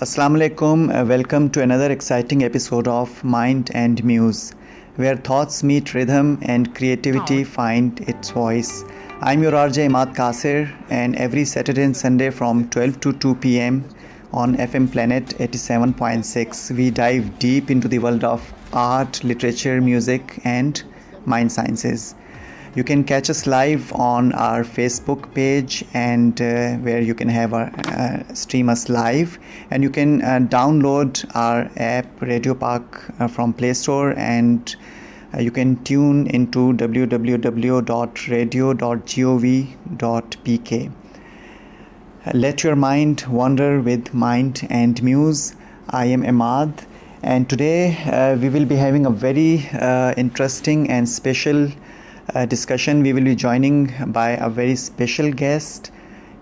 Assalamu alaikum. Welcome to another exciting episode of Mind and Muse, where thoughts meet rhythm and creativity find its voice. I'm your RJ Imad Kasir, and every Saturday and Sunday from 12 to 2 p.m. on FM Planet 87.6, we dive deep into the world of art, literature, music, and mind sciences. You can catch us live on our Facebook page, and where you can have stream us live, and you can download our app Radio Park from Play Store, and you can tune into www.radio.gov.pk. Let your mind wander with Mind and Muse. I am Imad, and today we will be having a very interesting and special discussion. We will be joining by a very special guest,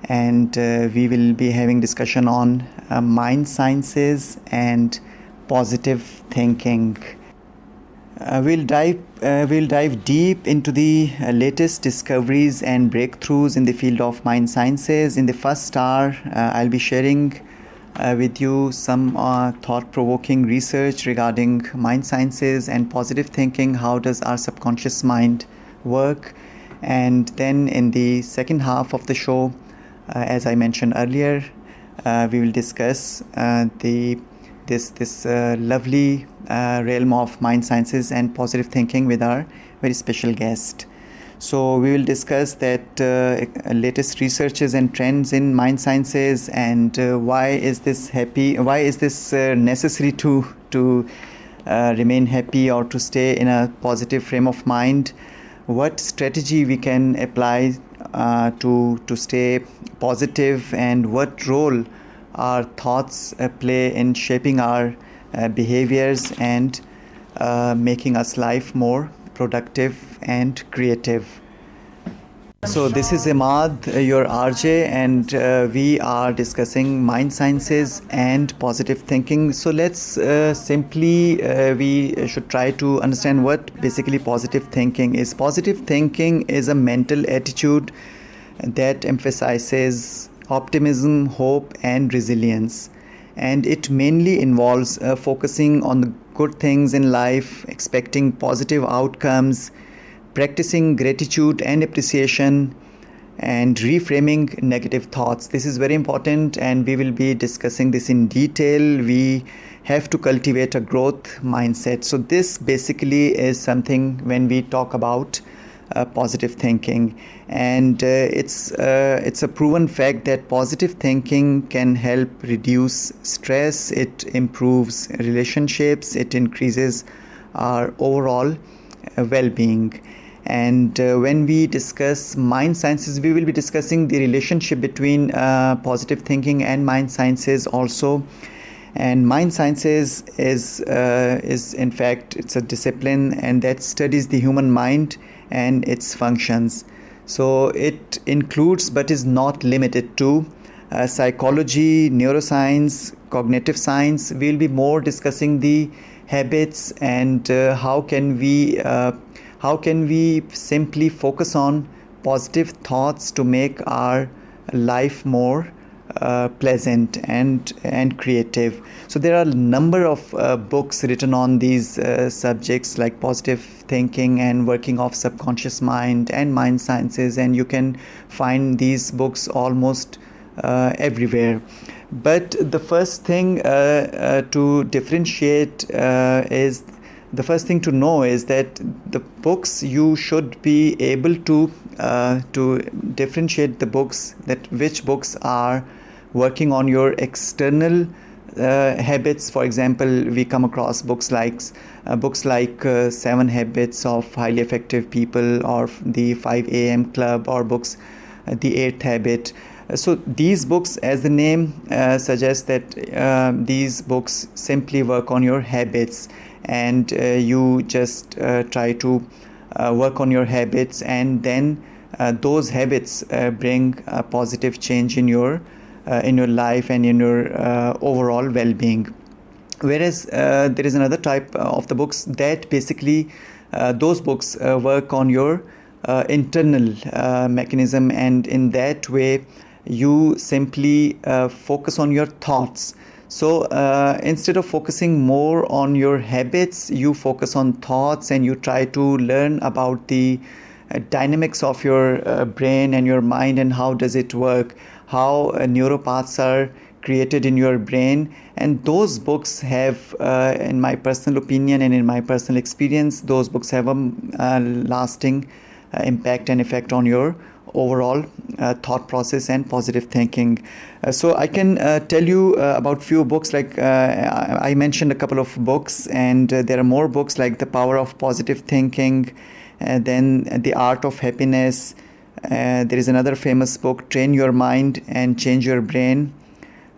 and we will be having discussion on mind sciences and positive thinking. We'll dive deep into the latest discoveries and breakthroughs in the field of mind sciences. In the first hour, I'll be sharing with you some thought-provoking research regarding mind sciences and positive thinking. How does our subconscious mind work? And then in the second half of the show, as I mentioned earlier, we will discuss this lovely realm of mind sciences and positive thinking with our very special guest. So we will discuss that latest researches and trends in mind sciences, and why is this necessary to remain happy or to stay in a positive frame of mind. What strategy we can apply to stay positive, and what role our thoughts play in shaping our behaviors and making us life more productive and creative. So this is Imad, your RJ, and we are discussing mind sciences and positive thinking. So let's we should try to understand what basically positive thinking is. Positive thinking is a mental attitude that emphasizes optimism, hope, and resilience. And it mainly involves focusing on the good things in life, expecting positive outcomes, practicing gratitude and appreciation, and reframing negative thoughts. This is very important, and we will be discussing this in detail. We have to cultivate a growth mindset. So this basically is something when we talk about positive thinking, and it's a proven fact that positive thinking can help reduce stress. It improves relationships. It increases our overall well-being. And when we discuss mind sciences, we will be discussing the relationship between positive thinking and mind sciences also. And mind sciences is in fact, it's a discipline, and that studies the human mind and its functions. So it includes but is not limited to psychology, neuroscience, cognitive science. We'll be more discussing the habits and how can we simply focus on positive thoughts to make our life more pleasant and creative. So there are a number of books written on these subjects, like positive thinking and working of subconscious mind and mind sciences, and you can find these books almost everywhere. But the first thing to differentiate is the first thing to know is that the books, you should be able to differentiate the books, that which books are working on your external habits. For example, we come across books like 7 Habits of Highly Effective People, or the 5 a.m. Club, or books The 8th Habit. So these books, as the name suggests, that these books simply work on your habits, and you just try to work on your habits, and then those habits bring a positive change in your life and in your overall well-being. Whereas there is another type of the books that basically those books work on your internal mechanism, and in that way you simply focus on your thoughts. So instead of focusing more on your habits, you focus on thoughts, and you try to learn about the dynamics of your brain and your mind, and how does it work, how neuropaths are created in your brain. And those books have, in my personal opinion and in my personal experience, those books have a lasting impact and effect on your overall thought process and positive thinking. So I can tell you about few books, like I mentioned a couple of books, and there are more books like The Power of Positive Thinking, then The Art of Happiness. There is another famous book, Train Your Mind and Change Your Brain,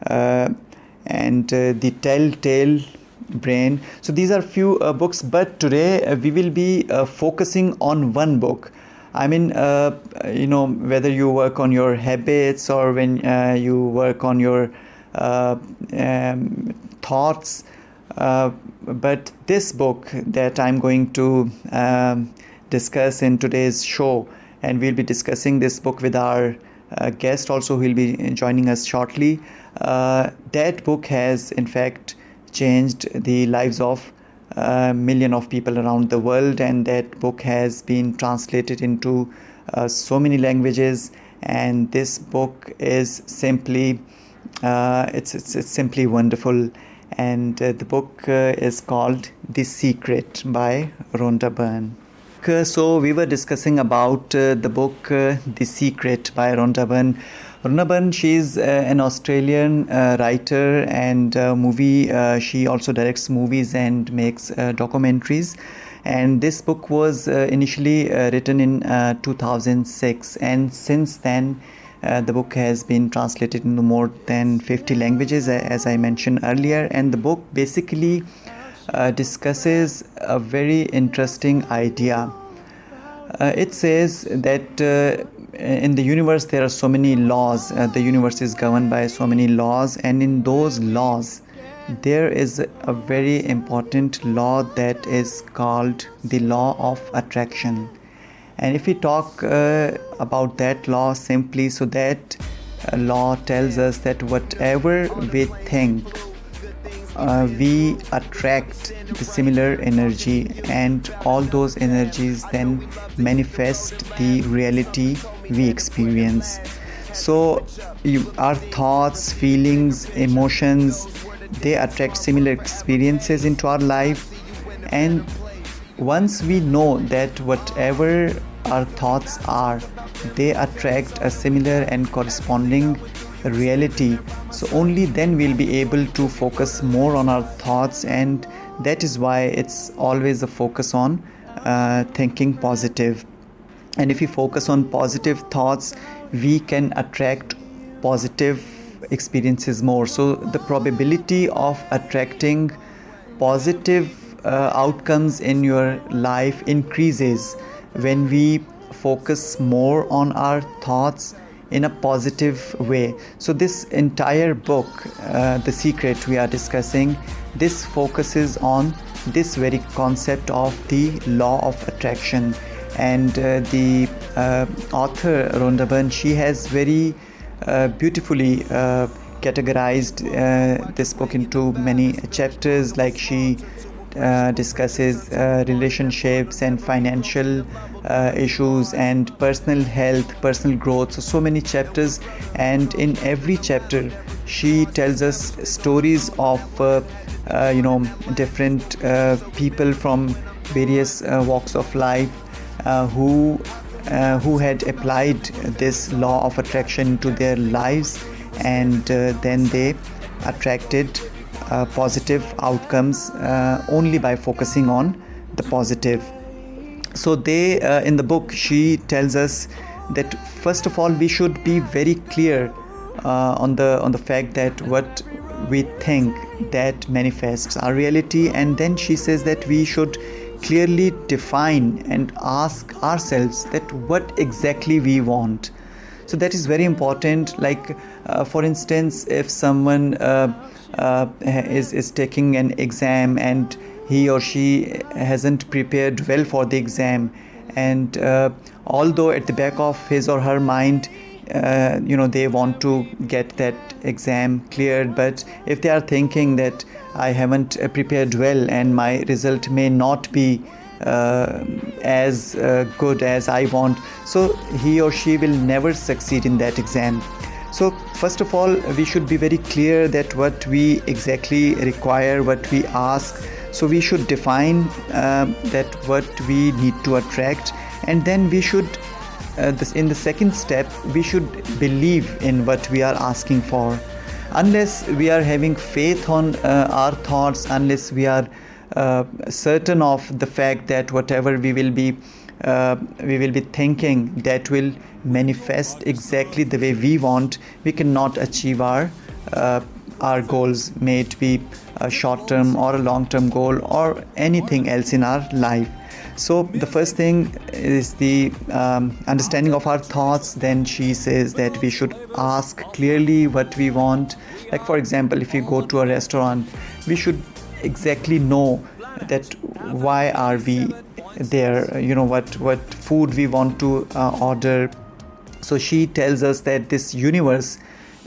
and The Telltale Brain. So these are few books, but today we will be focusing on one book. I mean, whether you work on your habits or when you work on your thoughts, but this book that I'm going to discuss in today's show, and we'll be discussing this book with our guest also, who will be joining us shortly. That book has in fact changed the lives of million of people around the world, and that book has been translated into so many languages. And this book is simply it's simply wonderful. And the book is called The Secret by Rhonda Byrne. So we were discussing about the book The Secret by Rhonda Byrne. Rhonda Byrne, she's an Australian writer and movie. She also directs movies and makes documentaries. And this book was initially written in 2006, and since then the book has been translated into more than 50 languages, as I mentioned earlier. And the book basically discusses a very interesting idea. It says that in the universe there are so many laws. The universe is governed by so many laws, and in those laws there is a very important law that is called the law of attraction. And if we talk about that law simply, so that law tells us that whatever we think, we attract the similar energy, and all those energies then manifest the reality we experience. So our thoughts, feelings, emotions, they attract similar experiences into our life. And once we know that whatever our thoughts are, they attract a similar and corresponding reality, so only then we'll be able to focus more on our thoughts. And that is why it's always a focus on thinking positive. And if we focus on positive thoughts, we can attract positive experiences more. So the probability of attracting positive outcomes in your life increases when we focus more on our thoughts in a positive way. So this entire book, The Secret, we are discussing, this focuses on this very concept of the law of attraction. And the author Rhonda Byrne, she has very beautifully categorized this book into many chapters. Like she discusses relationships and financial issues and personal health, personal growth. So many chapters, and in every chapter she tells us stories of different people from various walks of life who had applied this law of attraction to their lives, and then they attracted positive outcomes only by focusing on the positive. So they in the book, she tells us that first of all we should be very clear on the fact that what we think, that manifests our reality. And then she says that we should clearly define and ask ourselves that what exactly we want. So that is very important. Like for instance, if someone is taking an exam and he or she hasn't prepared well for the exam, and although at the back of his or her mind they want to get that exam cleared, but if they are thinking that I haven't prepared well and my result may not be as good as I want, so he or she will never succeed in that exam. So first of all, we should be very clear that what we exactly require, what we ask. So we should define that what we need to attract, and then we should in the second step, we should believe in what we are asking for. Unless we are having faith on our thoughts, unless we are certain of the fact that whatever we will be thinking, that will manifest exactly the way we want, we cannot achieve our goals, may it be a short-term or a long-term goal or anything else in our life. So the first thing is the understanding of our thoughts. Then she says that we should ask clearly what we want. Like for example, if you go to a restaurant, we should exactly know that why are we there, what food we want to order. So she tells us that this universe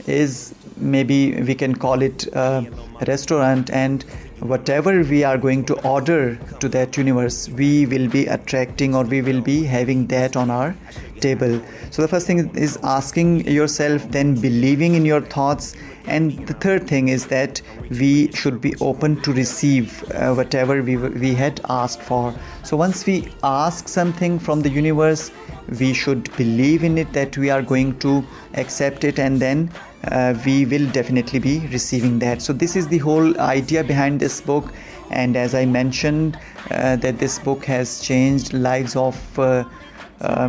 is, maybe we can call it a restaurant, and whatever we are going to order to that universe, we will be attracting, or we will be having that on our table. So the first thing is asking yourself, then believing in your thoughts, and the third thing is that we should be open to receive whatever we had asked for. So once we ask something from the universe, we should believe in it, that we are going to accept it, and then we will definitely be receiving that. So this is the whole idea behind this book, and as I mentioned, that this book has changed lives of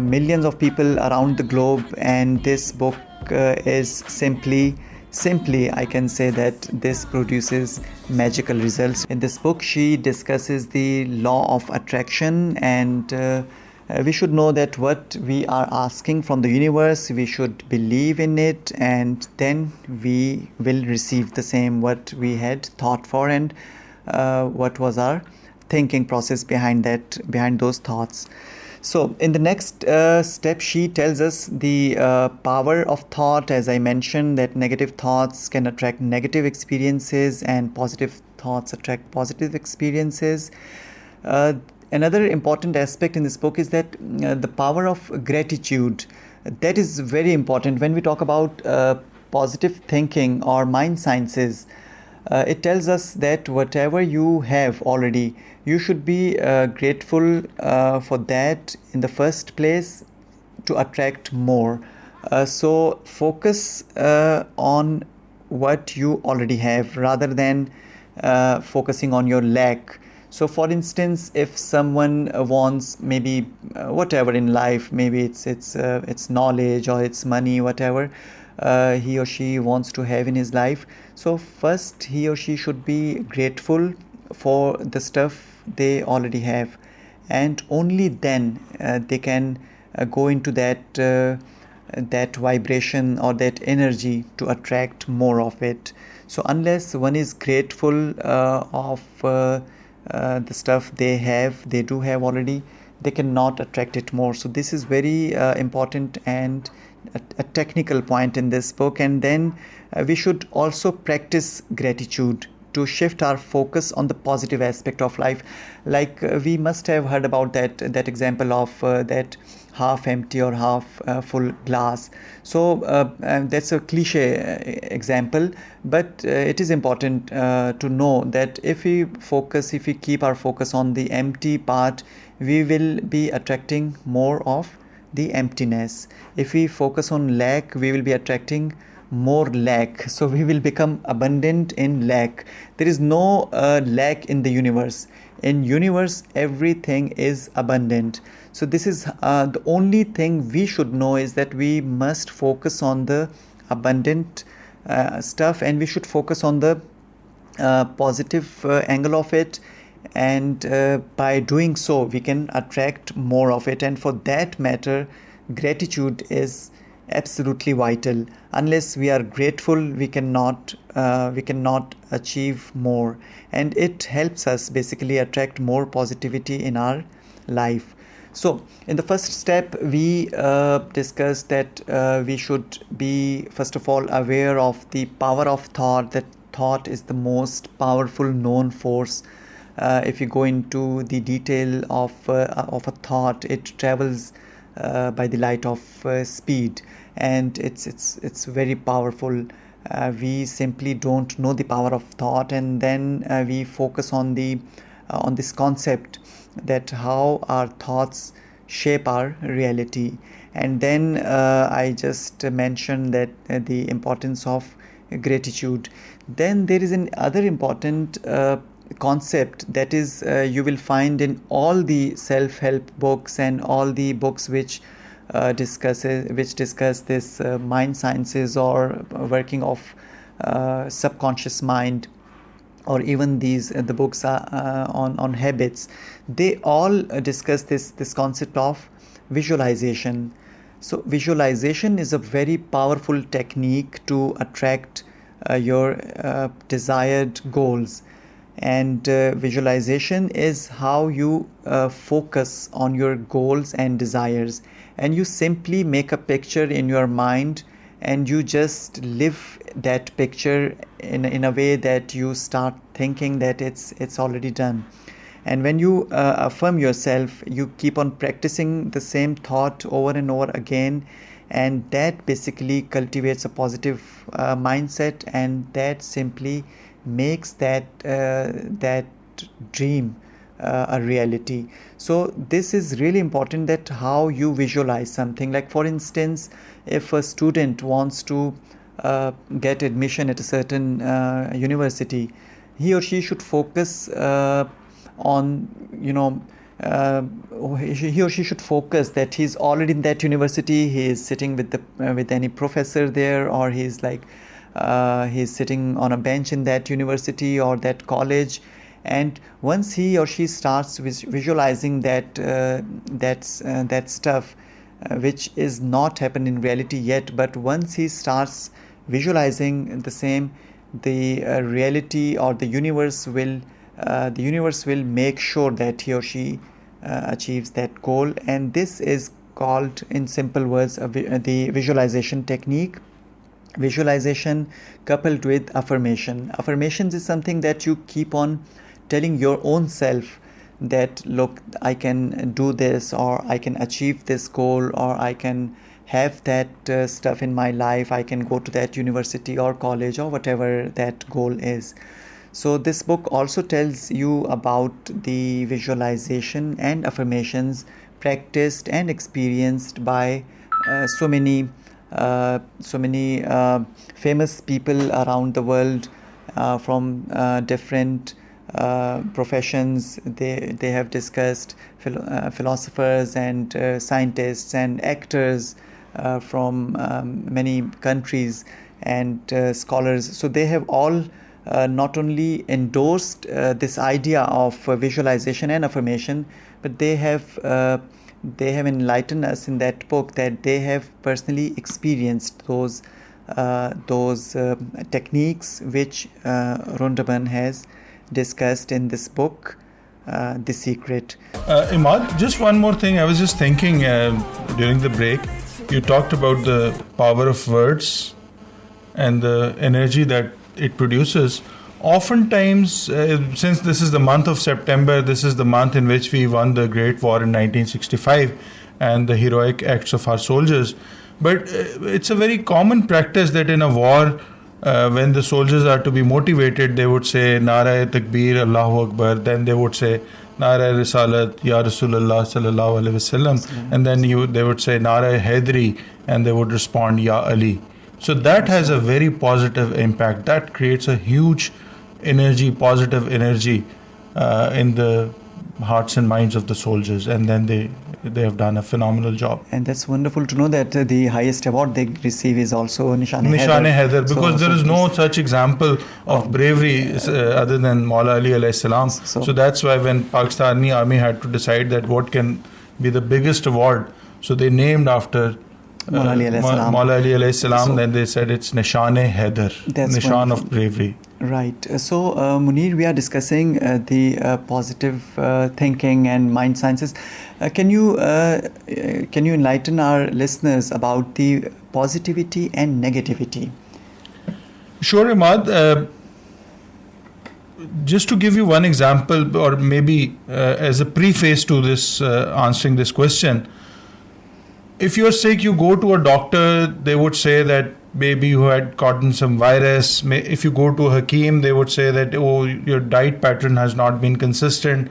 millions of people around the globe, and this book is simply I can say that this produces magical results. In this book, she discusses the law of attraction, and we should know that what we are asking from the universe, we should believe in it, and then we will receive the same what we had thought for, and what was our thinking process behind those thoughts. So in the next step, she tells us the power of thought. As I mentioned, that negative thoughts can attract negative experiences, and positive thoughts attract positive experiences. Another important aspect in this book is that the power of gratitude. That is very important when we talk about positive thinking or mind sciences. It tells us that whatever you have already, you should be grateful for that in the first place to attract more. So focus on what you already have rather than focusing on your lack. So for instance, if someone wants maybe whatever in life, maybe it's knowledge or it's money, whatever he or she wants to have in his life. So first he or she should be grateful for the stuff they already have, and only then they can go into that vibration or that energy to attract more of it. So unless one is grateful of the stuff they do have already, they cannot attract it more. So this is very important and a technical point in this book. And then we should also practice gratitude to shift our focus on the positive aspect of life. Like we must have heard about that example of that half empty or half full glass. So that's a cliche example, but it is important to know that if we keep our focus on the empty part, we will be attracting more of the emptiness. If we focus on lack, we will be attracting more lack. So we will become abundant in lack. There is no lack in the universe. In universe, everything is abundant. So this is the only thing we should know, is that we must focus on the abundant stuff, and we should focus on the positive angle of it, and by doing so we can attract more of it. And for that matter, gratitude is absolutely vital. Unless we are grateful, we cannot achieve more, and it helps us basically attract more positivity in our life. So, in the first step, we discussed that we should be, first of all, aware of the power of thought, that thought is the most powerful known force. If you go into the detail of a thought, it travels by the light of speed, and it's very powerful. We simply don't know the power of thought, and then we focus on this concept, that how our thoughts shape our reality. And then I just mentioned that the importance of gratitude. Then there is another important concept that is you will find in all the self-help books and all the books which discuss this mind sciences or working of subconscious mind, or even the books on habits. They all discuss this concept of visualization. So visualization is a very powerful technique to attract your desired goals. And visualization is how you focus on your goals and desires, and you simply make a picture in your mind, and you just live that picture in a way that you start thinking that it's already done. And when you affirm yourself, you keep on practicing the same thought over and over again, and that basically cultivates a positive mindset, and that simply makes that dream a reality. So this is really important, that how you visualize something. Like, for instance, if a student wants to get admission at a certain university, he or she should focus on, he or she should focus that he's already in that university, he is sitting with any professor there, or he's sitting on a bench in that university or that college. And once he or she starts visualizing that stuff, which is not happened in reality yet, but once he starts visualizing the same, the reality or the universe will make sure that he or she achieves that goal. And this is called, in simple words, the visualization technique. Visualization coupled with affirmation. Affirmations is something that you keep on telling your own self that, look, I can do this, or I can achieve this goal, or I can have that stuff in my life, I can go to that university or college or whatever that goal is. So this book also tells you about the visualization and affirmations practiced and experienced by so many famous people around the world, from different professions. They have discussed philosophers and scientists and actors from many countries, and scholars. So they have all not only endorsed this idea of visualization and affirmation, but they have enlightened us in that book that they have personally experienced those techniques which Rundaban has discussed in this book, The Secret. Imad, just one more thing. I was just thinking during the break, you talked about the power of words and the energy that it produces. Oftentimes, since this is the month of September, this is the month in which we won the Great War in 1965 and the heroic acts of our soldiers. But it's a very common practice that in a war, when the soldiers are to be motivated, they would say, Nara Takbir, Allahu Akbar. Then they would say, Nara Risalat, Ya Rasulullah Sallallahu Alaihi Wasallam. And then they would say, Nara Haidari, and they would respond, Ya Ali. So that has a very positive impact. That creates a huge energy, positive energy in the hearts and minds of the soldiers, and then they have done a phenomenal job. And that's wonderful to know that the highest award they receive is also Nishane-e-Haidar, because there is no such example of bravery other than Maula Ali alayhi salam. So that's why when Pakistani army had to decide that what can be the biggest award, so they named after Maula Ali alayhi salam. Then they said it's Nishane-e-Haidar, Nishan of bravery. Right. So, Munir, we are discussing the positive thinking and mind sciences. Can you enlighten our listeners about the positivity and negativity? Sure, Imad. Just to give you one example, or maybe as a preface to this answering this question, if you're sick, you go to a doctor, they would say that maybe you had gotten some virus. If you go to a Hakim, they would say that, oh, your diet pattern has not been consistent.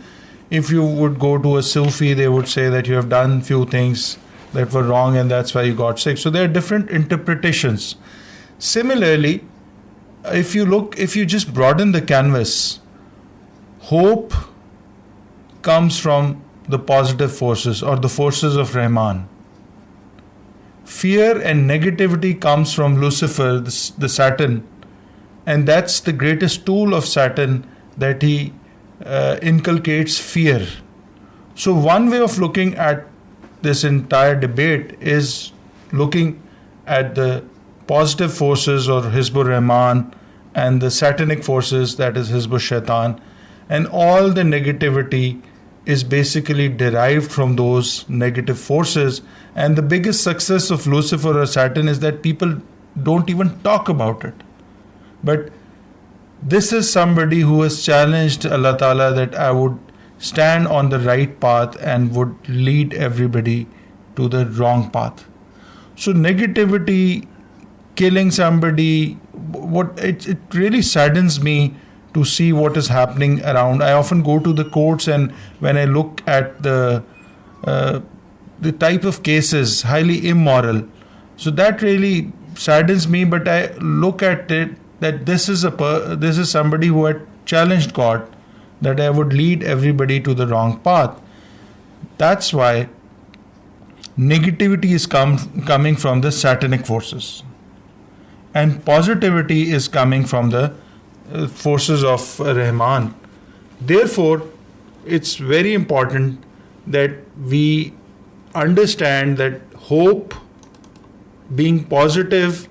If you would go to a Sufi, they would say that you have done few things that were wrong and that's why you got sick. So there are different interpretations. Similarly, if you just broaden the canvas, hope comes from the positive forces or the forces of Rahman. Fear and negativity comes from Lucifer, the Satan, and that's the greatest tool of Satan, that he inculcates fear. So one way of looking at this entire debate is looking at the positive forces or Hizbur Rahman and the satanic forces, that is Hizbur Shaitan, and all the negativity is basically derived from those negative forces. And the biggest success of Lucifer or Satan is that people don't even talk about it. But this is somebody who has challenged Allah Ta'ala that I would stand on the right path and would lead everybody to the wrong path. So negativity, killing somebody, it really saddens me to see what is happening around. I often go to the courts, and when I look at the type of cases, highly immoral, so that really saddens me. But I look at it that this is somebody who had challenged God, that I would lead everybody to the wrong path. That's why negativity is coming from the satanic forces, and positivity is coming from the forces of Rahman. Therefore, it's very important that we understand that hope, being positive,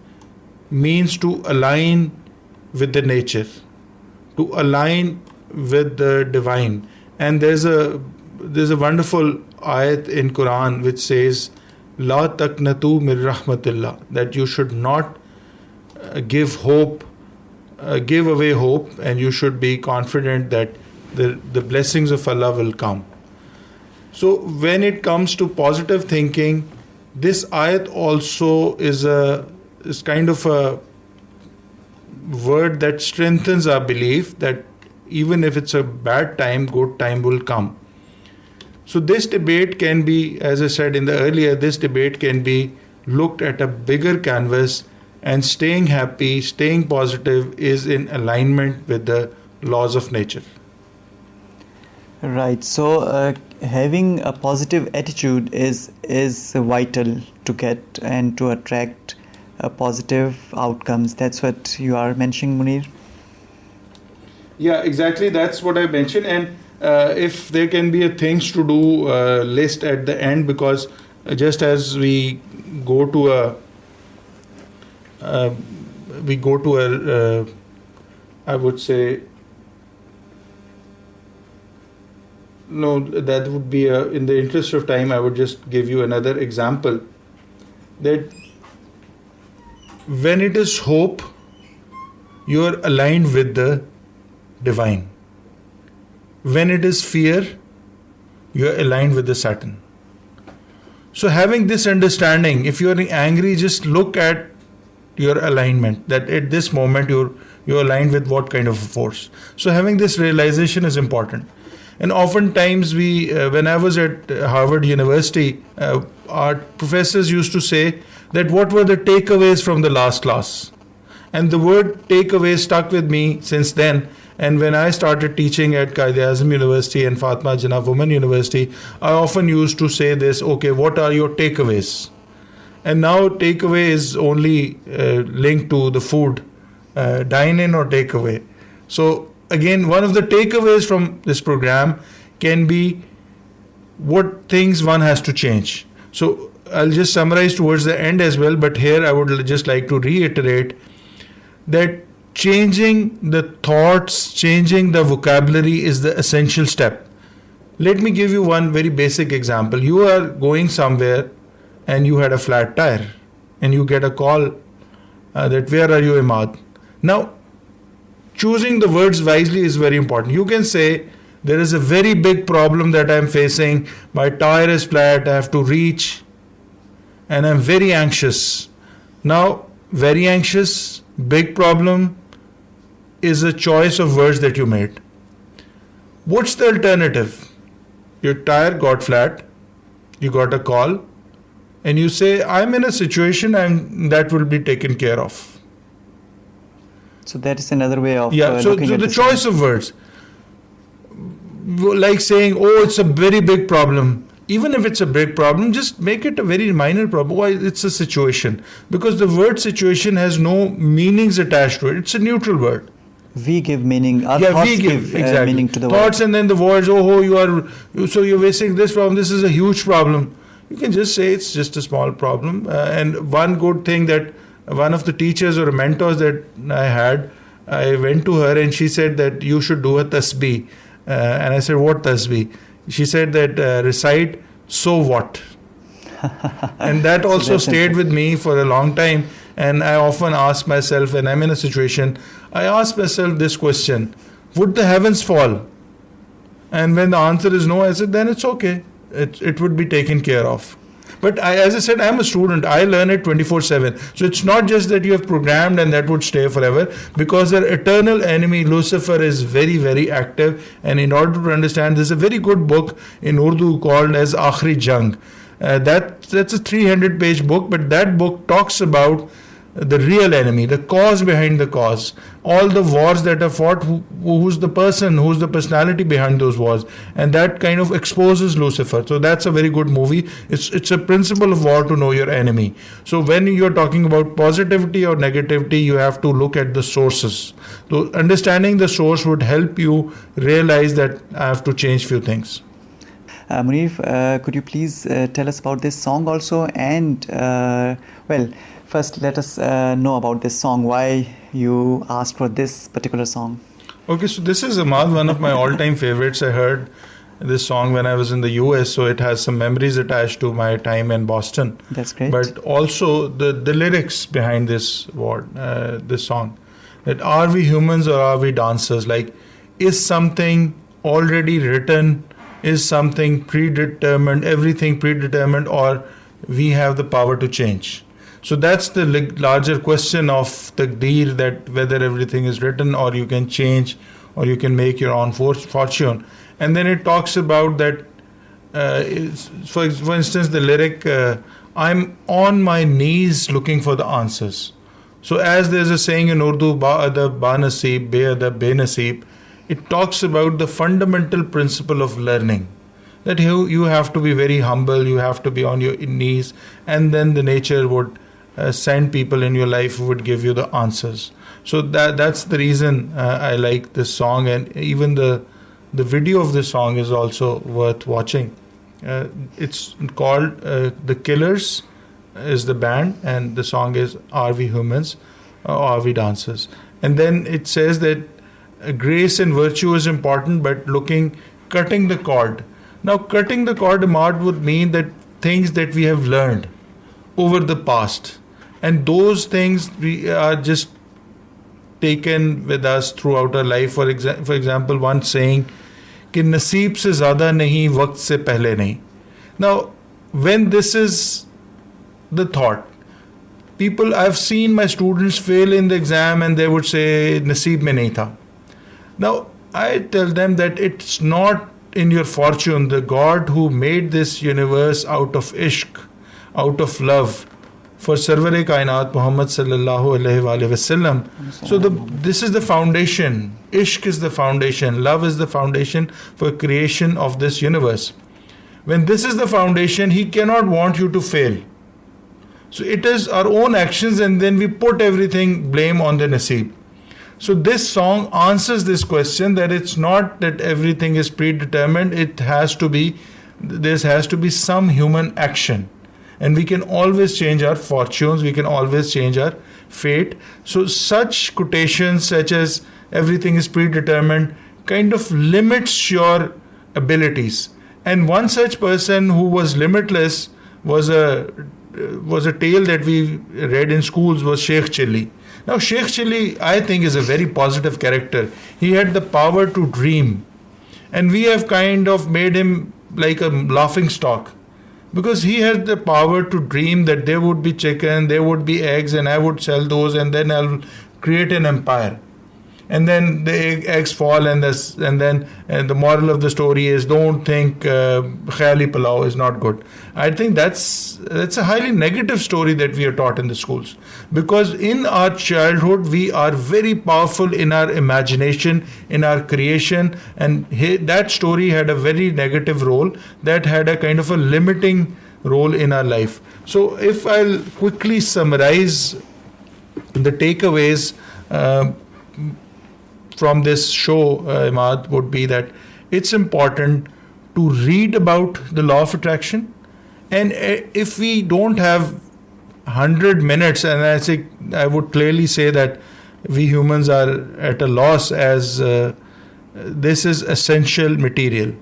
means to align with the nature, to align with the divine. And there's a wonderful ayat in Quran which says, La taqnatu min rahmatillah, that you should not give away hope, and you should be confident that the blessings of Allah will come. So when it comes to positive thinking, this ayat also is kind of a word that strengthens our belief that even if it's a bad time, good time will come. So this debate can be, as I said this debate can be looked at a bigger canvas, and staying happy, staying positive is in alignment with the laws of nature. Right. So having a positive attitude is vital to get and to attract positive outcomes. That's what you are mentioning, Munir. Yeah, exactly. That's what I mentioned. And if there can be a things to do list at the end, because just as we go to a I would say, no, that would be in the interest of time, I would just give you another example, that when it is hope, you are aligned with the divine. When it is fear, you are aligned with the Satan. So having this understanding, if you are angry, just look at your alignment, that at this moment you're aligned with what kind of a force. So having this realization is important. And oftentimes when I was at Harvard University, our professors used to say that what were the takeaways from the last class? And the word takeaway stuck with me since then. And when I started teaching at Quaid-e-Azam University and Fatima Jinnah Women University, I often used to say this, okay, what are your takeaways? And now takeaway is only linked to the food, dine in or takeaway. So again, one of the takeaways from this program can be what things one has to change. So I'll just summarize towards the end as well, but here I would just like to reiterate that changing the thoughts, changing the vocabulary is the essential step. Let me give you one very basic example. You are going somewhere and you had a flat tire and you get a call that where are you, Imad? Now, choosing the words wisely is very important. You can say, there is a very big problem that I am facing. My tire is flat, I have to reach, and I am very anxious. Now, very anxious, big problem is a choice of words that you made. What's the alternative? Your tire got flat, you got a call, and you say, I'm in a situation and that will be taken care of. So that is another way of so the choice of words. Like saying, oh, it's a very big problem. Even if it's a big problem, just make it a very minor problem. Why? It's a situation. Because the word situation has no meanings attached to it. It's a neutral word. We give meaning. Our thoughts give exactly. Meaning to the thoughts word. And then the words, so you're facing this problem. This is a huge problem. You can just say it's just a small problem. And one good thing that one of the teachers or mentors that I had, I went to her and she said that you should do a tasbih. And I said, what tasbih? She said that recite, so what? And that also stayed with me for a long time. And I often ask myself, when I'm in a situation, I ask myself this question, would the heavens fall? And when the answer is no, I said, then it's okay. It would be taken care of. But as I said, I'm a student. I learn it 24/7. So it's not just that you have programmed and that would stay forever, because their eternal enemy, Lucifer, is very, very active. And in order to understand, there's a very good book in Urdu called as Akhri Jang. That's a 300-page book, but that book talks about the real enemy, the cause behind the cause, all the wars that are fought, who's the person, who's the personality behind those wars, and that kind of exposes Lucifer. So that's a very good movie. It's a principle of war to know your enemy. So when you're talking about positivity or negativity, you have to look at the sources. So understanding the source would help you realize that I have to change few things. Munir, could you please tell us about this song also? And first let us know about this song, why you asked for this particular song. Okay, so this is Imad, one of my all-time favorites. I heard this song when I was in the US, so it has some memories attached to my time in Boston. That's great. But also the lyrics behind this song, that are we humans or are we dancers? Like, is something already written? Is something predetermined, everything predetermined, or we have the power to change? So that's the larger question of taqdeer, that whether everything is written or you can change or you can make your own fortune. And then it talks about that, for instance, the lyric, I'm on my knees looking for the answers. So as there's a saying in Urdu, ba'adab ba-nasib, be'adab be-nasib, it talks about the fundamental principle of learning. That you have to be very humble, you have to be on your knees, and then the nature would send people in your life who would give you the answers. So that's the reason I like this song, and even the video of this song is also worth watching. It's called The Killers is the band, and the song is Are We Humans or Are We Dancers? And then it says that grace and virtue is important, but cutting the cord. Now, cutting the cord, Imad, would mean that things that we have learned over the past, and those things we are just taken with us throughout our life. For example, one saying, कि नसीब से ज़्यादा नहीं, वक्त से पहले नहीं. Now, when this is the thought, I've seen my students fail in the exam and they would say, नसीब में नहीं था. Now, I tell them that it's not in your fortune. The God who made this universe out of ishq, out of love, for Sarwar-e Kainat Muhammad sallallahu alaihi wasallam. So this is the foundation. Ishq is the foundation. Love is the foundation for creation of this universe. When this is the foundation, He cannot want you to fail. So it is our own actions, and then we put everything blame on the nasib. So this song answers this question, that it's not that everything is predetermined. There has to be some human action. And we can always change our fortunes, we can always change our fate. So such quotations such as everything is predetermined kind of limits your abilities. And one such person who was limitless was a tale that we read in schools was Sheikh Chilli. Now Sheikh Chilli, I think, is a very positive character. He had the power to dream, and we have kind of made him like a laughing stock, because he had the power to dream that there would be chicken, there would be eggs, and I would sell those, and then I'll create an empire. And then the eggs fall, and the moral of the story is, don't think khayali pulao is not good. I think that's a highly negative story that we are taught in the schools, because in our childhood we are very powerful in our imagination, in our creation, and that story had a very negative role, that had a kind of a limiting role in our life. So if I'll quickly summarize the takeaways from this show, Imad, would be that it's important to read about the law of attraction. And if we don't have 100 minutes, and I would clearly say that we humans are at a loss, as this is essential material.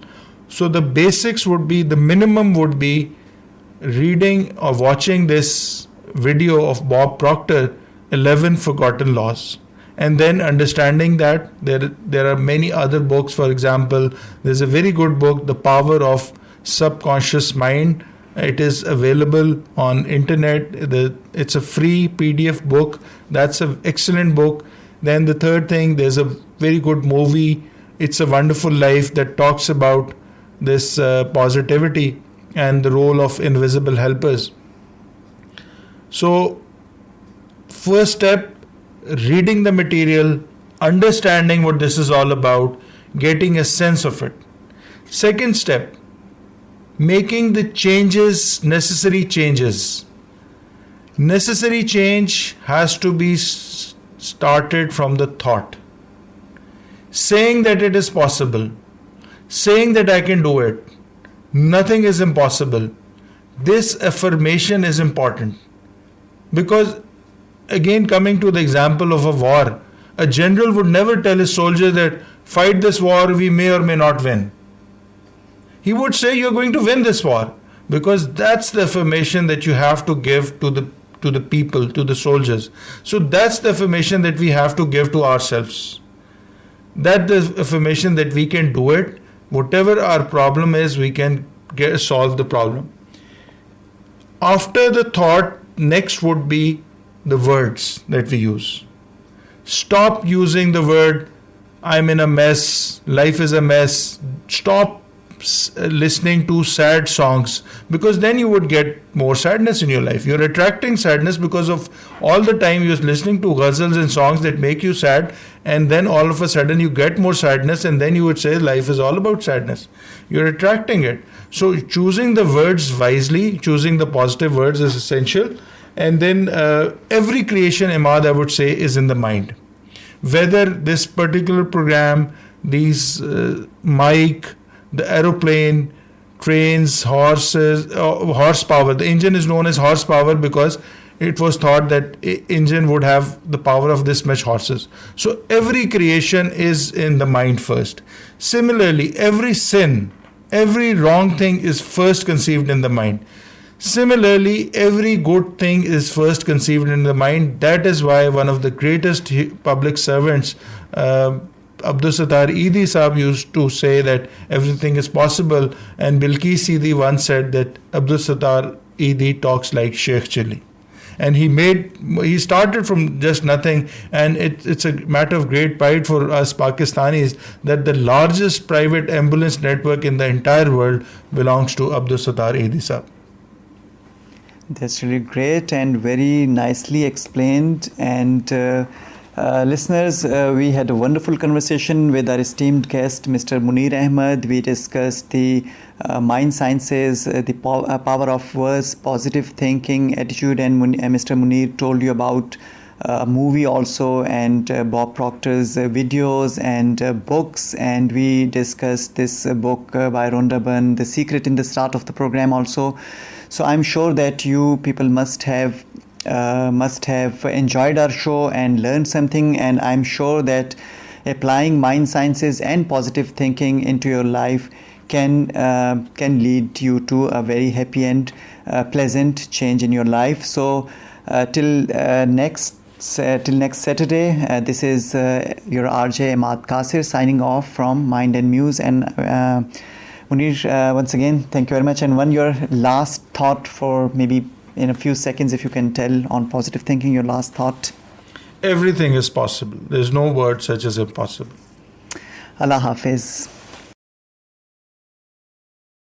So the basics would be, the minimum would be reading or watching this video of Bob Proctor, 11 Forgotten Laws. And then understanding that there are many other books. For example, there's a very good book, The Power of Subconscious Mind. It is available on internet. It's a free PDF book. That's an excellent book. Then the third thing, there's a very good movie, It's a Wonderful Life, that talks about this positivity and the role of invisible helpers. So first step, reading the material, understanding what this is all about, getting a sense of it. Second step, making the changes, necessary changes. Necessary change has to be started from the thought. Saying that it is possible, saying that I can do it, nothing is impossible. This affirmation is important, because again, coming to the example of a war, a general would never tell his soldiers that fight this war, we may or may not win. He would say you're going to win this war, because that's the affirmation that you have to give to the people, to the soldiers. So that's the affirmation that we have to give to ourselves. That the affirmation that we can do it, whatever our problem is, we can solve the problem. After the thought, next would be the words that we use. Stop using the word I'm in a mess, life is a mess. Stop listening to sad songs, because then you would get more sadness in your life. You're attracting sadness because of all the time you're listening to ghazals and songs that make you sad, and then all of a sudden you get more sadness, and then you would say life is all about sadness. You're attracting it. So choosing the words wisely, choosing the positive words is essential. And then every creation, Imad, I would say, is in the mind. Whether this particular program, these mic, the aeroplane, trains, horses, horsepower. The engine is known as horsepower because it was thought that engine would have the power of this much horses. So every creation is in the mind first. Similarly, every sin, every wrong thing is first conceived in the mind. Similarly, every good thing is first conceived in the mind. That is why one of the greatest public servants, Abdul Sattar Eidi Saab, used to say that everything is possible. And Bilqis Eidi once said that Abdul Sattar Eidi talks like Sheikh Chilli. And he started from just nothing, and it's a matter of great pride for us Pakistanis that the largest private ambulance network in the entire world belongs to Abdul Sattar Eidi Saab. That's really great and very nicely explained. And listeners, we had a wonderful conversation with our esteemed guest, Mr. Munir Ahmad. We discussed the mind sciences, the power of words, positive thinking, attitude, and Mr. Munir told you about a movie also, and Bob Proctor's videos and books. And we discussed this book by Rhonda Byrne, The Secret, in the start of the program also. So I'm sure that you people must have must have enjoyed our show and learned something, and I'm sure that applying mind sciences and positive thinking into your life can lead you to a very happy and pleasant change in your life. So till next Saturday, this is your RJ Imad Kasir signing off from Mind and Muse. And Munir, once again, thank you very much. And your last thought, for maybe in a few seconds, if you can tell on positive thinking, your last thought. Everything is possible. There's no word such as impossible. Allah Hafiz.